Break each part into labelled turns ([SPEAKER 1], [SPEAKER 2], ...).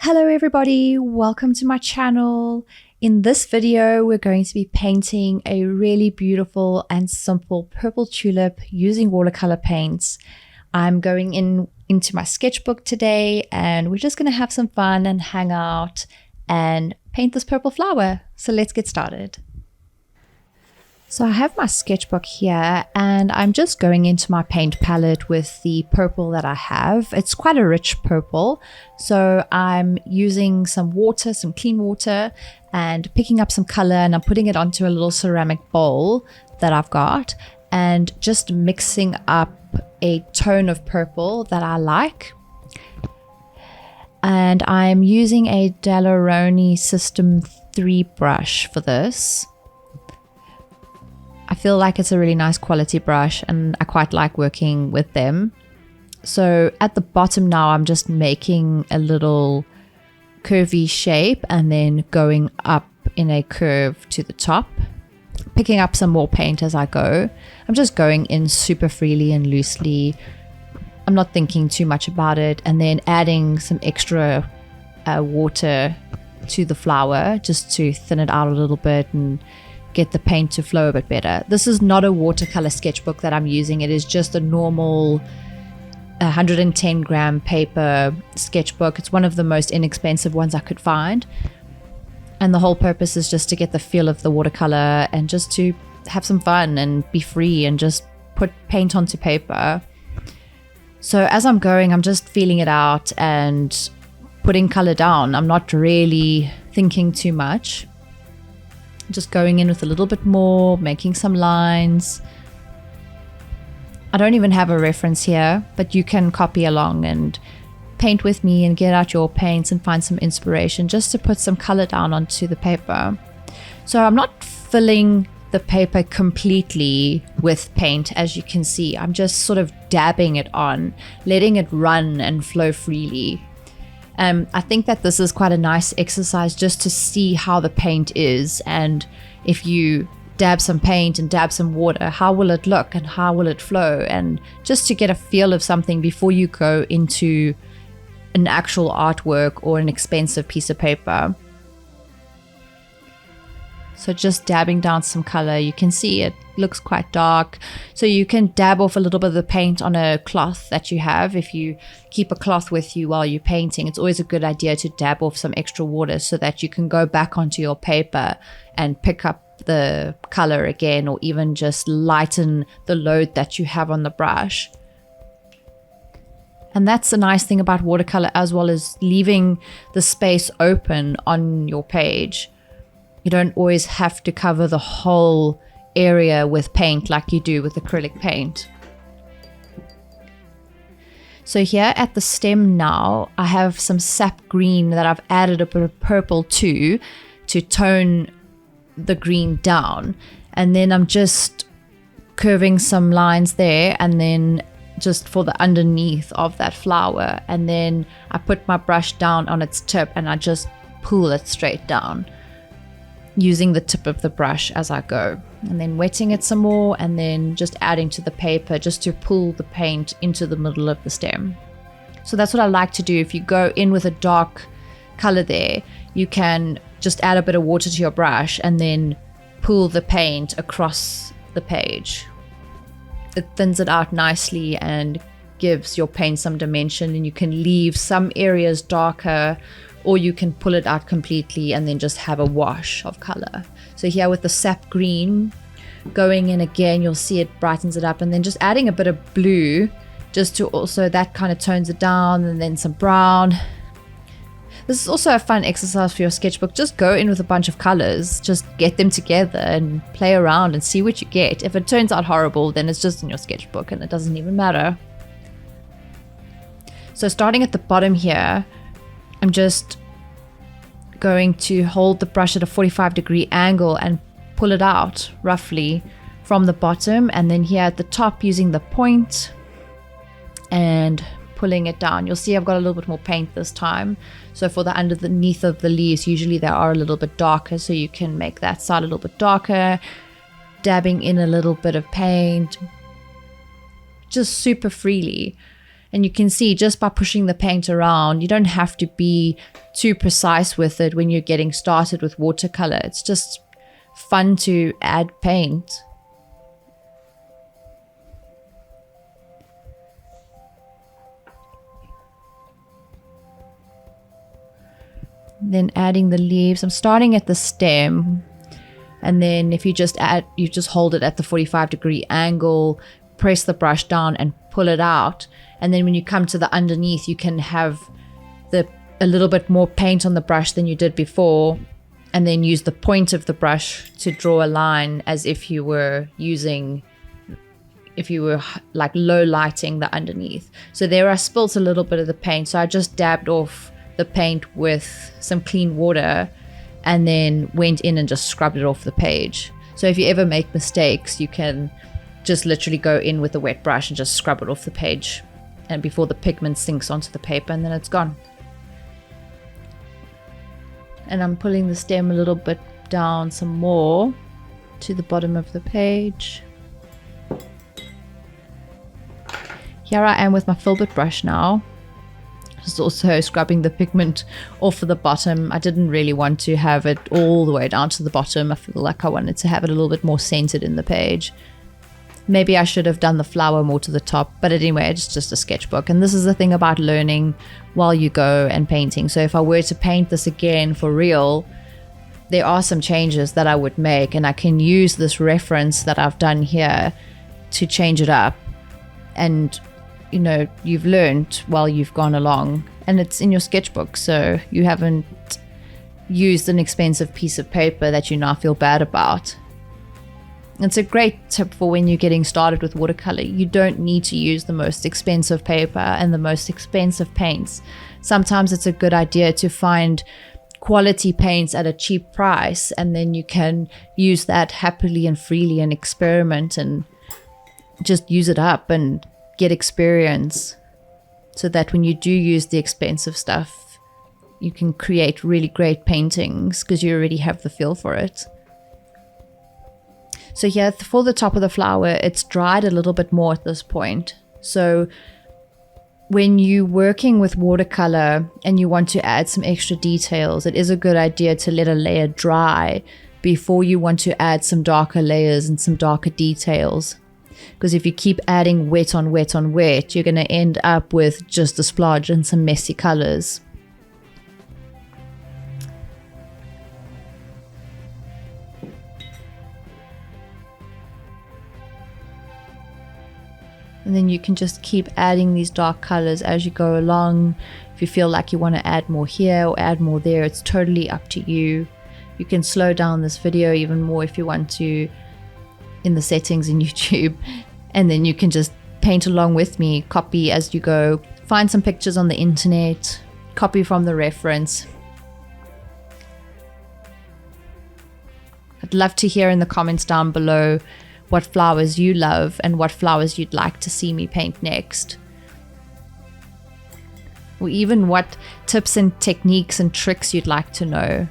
[SPEAKER 1] Hello everybody, welcome to my channel. In this video, we're going to be painting a really beautiful and simple purple tulip using watercolor paints. I'm going into my sketchbook today and we're just going to have some fun and hang out and paint this purple flower. So let's get started. So I have my sketchbook here and I'm just going into my paint palette with the purple that I have. It's quite a rich purple. So I'm using some water, some clean water, and picking up some color, and I'm putting it onto a little ceramic bowl that I've got and just mixing up a tone of purple that I like. And I'm using a Daleroni System 3 brush for this. I feel like it's a really nice quality brush and I quite like working with them. So at the bottom now, I'm just making a little curvy shape and then going up in a curve to the top, picking up some more paint as I go. I'm just going in super freely and loosely. I'm not thinking too much about it, and then adding some extra water to the flower just to thin it out a little bit and get the paint to flow a bit better. This is not a watercolor sketchbook that I'm using. It is just a normal 110 gram paper sketchbook. It's one of the most inexpensive ones I could find. And the whole purpose is just to get the feel of the watercolor and just to have some fun and be free and just put paint onto paper. So as I'm going, I'm just feeling it out and putting color down. I'm not really thinking too much. Just going in with a little bit more, making some lines. I don't even have a reference here, but you can copy along and paint with me and get out your paints and find some inspiration just to put some color down onto the paper. So I'm not filling the paper completely with paint, as you can see. I'm just sort of dabbing it on, letting it run and flow freely. I think that this is quite a nice exercise just to see how the paint is, and if you dab some paint and dab some water, how will it look and how will it flow, and just to get a feel of something before you go into an actual artwork or an expensive piece of paper. So just dabbing down some color, you can see it looks quite dark. So you can dab off a little bit of the paint on a cloth that you have. If you keep a cloth with you while you're painting, it's always a good idea to dab off some extra water so that you can go back onto your paper and pick up the color again, or even just lighten the load that you have on the brush. And that's the nice thing about watercolor, as well as leaving the space open on your page. You don't always have to cover the whole area with paint like you do with acrylic paint. So here at the stem now, I have some sap green that I've added a bit of purple to tone the green down. And then I'm just curving some lines there, and then just for the underneath of that flower. And then I put my brush down on its tip and I just pull it straight down, using the tip of the brush as I go, and then wetting it some more, and then just adding to the paper just to pull the paint into the middle of the stem. So that's what I like to do. If you go in with a dark color there, you can just add a bit of water to your brush and then pull the paint across the page. It thins it out nicely and gives your paint some dimension, and you can leave some areas darker, or you can pull it out completely and then just have a wash of color. So here with the sap green going in again, you'll see it brightens it up, and then just adding a bit of blue just to also, that kind of tones it down, and then some brown. This is also a fun exercise for your sketchbook. Just go in with a bunch of colors, just get them together and play around and see what you get. If it turns out horrible, then it's just in your sketchbook and it doesn't even matter. So starting at the bottom here, I'm just going to hold the brush at a 45-degree angle and pull it out roughly from the bottom, and then here at the top using the point and pulling it down. You'll see I've got a little bit more paint this time. So for the underneath of the leaves, usually they are a little bit darker, so you can make that side a little bit darker, dabbing in a little bit of paint, just super freely. And you can see just by pushing the paint around, you don't have to be too precise with it when you're getting started with watercolor. It's just fun to add paint. Then adding the leaves. I'm starting at the stem, and then if you just hold it at the 45-degree angle, press the brush down and pull it out, and then when you come to the underneath, you can have a little bit more paint on the brush than you did before, and then use the point of the brush to draw a line as if you were like low lighting the underneath. So there I spilt a little bit of the paint, so I just dabbed off the paint with some clean water and then went in and just scrubbed it off the page. So if you ever make mistakes, you can just literally go in with a wet brush and just scrub it off the page, and before the pigment sinks onto the paper, and then it's gone. And I'm pulling the stem a little bit down some more to the bottom of the page. Here I am with my filbert brush now. Just also scrubbing the pigment off of the bottom. I didn't really want to have it all the way down to the bottom. I feel like I wanted to have it a little bit more centered in the page. Maybe I should have done the flower more to the top, but anyway, it's just a sketchbook. And this is the thing about learning while you go and painting. So if I were to paint this again for real, there are some changes that I would make, and I can use this reference that I've done here to change it up. And you know, you've learned while you've gone along, and it's in your sketchbook, so you haven't used an expensive piece of paper that you now feel bad about. It's a great tip for when you're getting started with watercolor. You don't need to use the most expensive paper and the most expensive paints. Sometimes it's a good idea to find quality paints at a cheap price, and then you can use that happily and freely and experiment and just use it up and get experience, so that when you do use the expensive stuff, you can create really great paintings because you already have the feel for it. So here for the top of the flower, it's dried a little bit more at this point. So when you're working with watercolor and you want to add some extra details, it is a good idea to let a layer dry before you want to add some darker layers and some darker details. Because if you keep adding wet on wet on wet, you're going to end up with just a splodge and some messy colors. And then you can just keep adding these dark colors as you go along. If you feel like you want to add more here or add more there, it's totally up to you. You can slow down this video even more if you want to in the settings in YouTube, and then you can just paint along with me, copy as you go, find some pictures on the internet, copy from the reference. I'd love to hear in the comments down below what flowers you love and what flowers you'd like to see me paint next, or even what tips and techniques and tricks you'd like to know.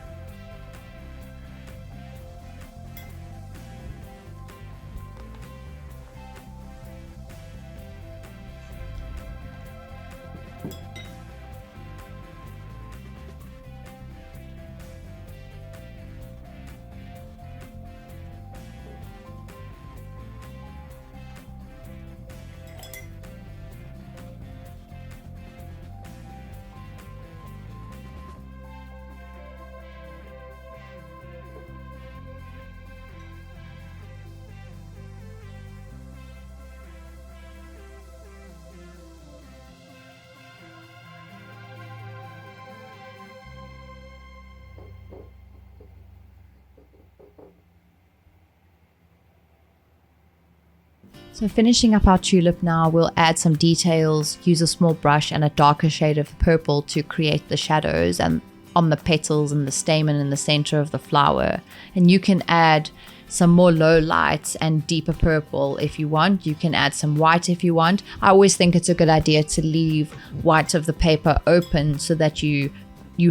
[SPEAKER 1] So finishing up our tulip now, we'll add some details, use a small brush and a darker shade of purple to create the shadows and on the petals and the stamen in the center of the flower. And you can add some more low lights and deeper purple if you want. You can add some white if you want. I always think it's a good idea to leave white of the paper open so that you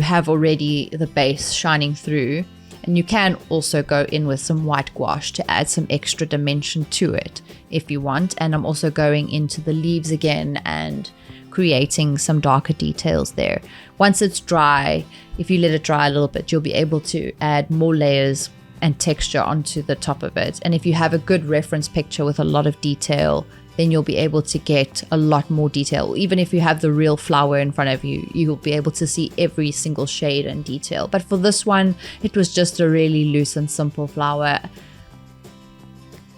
[SPEAKER 1] have already the base shining through. And you can also go in with some white gouache to add some extra dimension to it if you want. And I'm also going into the leaves again and creating some darker details there. Once it's dry, if you let it dry a little bit, you'll be able to add more layers and texture onto the top of it. And if you have a good reference picture with a lot of detail, then you'll be able to get a lot more detail. Even if you have the real flower in front of you, you'll be able to see every single shade and detail. But for this one, it was just a really loose and simple flower.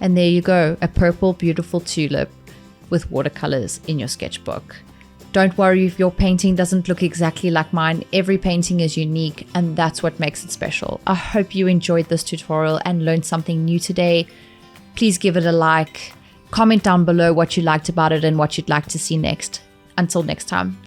[SPEAKER 1] And there you go, a purple beautiful tulip with watercolors in your sketchbook. Don't worry if your painting doesn't look exactly like mine. Every painting is unique, and that's what makes it special. I hope you enjoyed this tutorial and learned something new today. Please give it a like. Comment down below what you liked about it and what you'd like to see next. Until next time, thanks.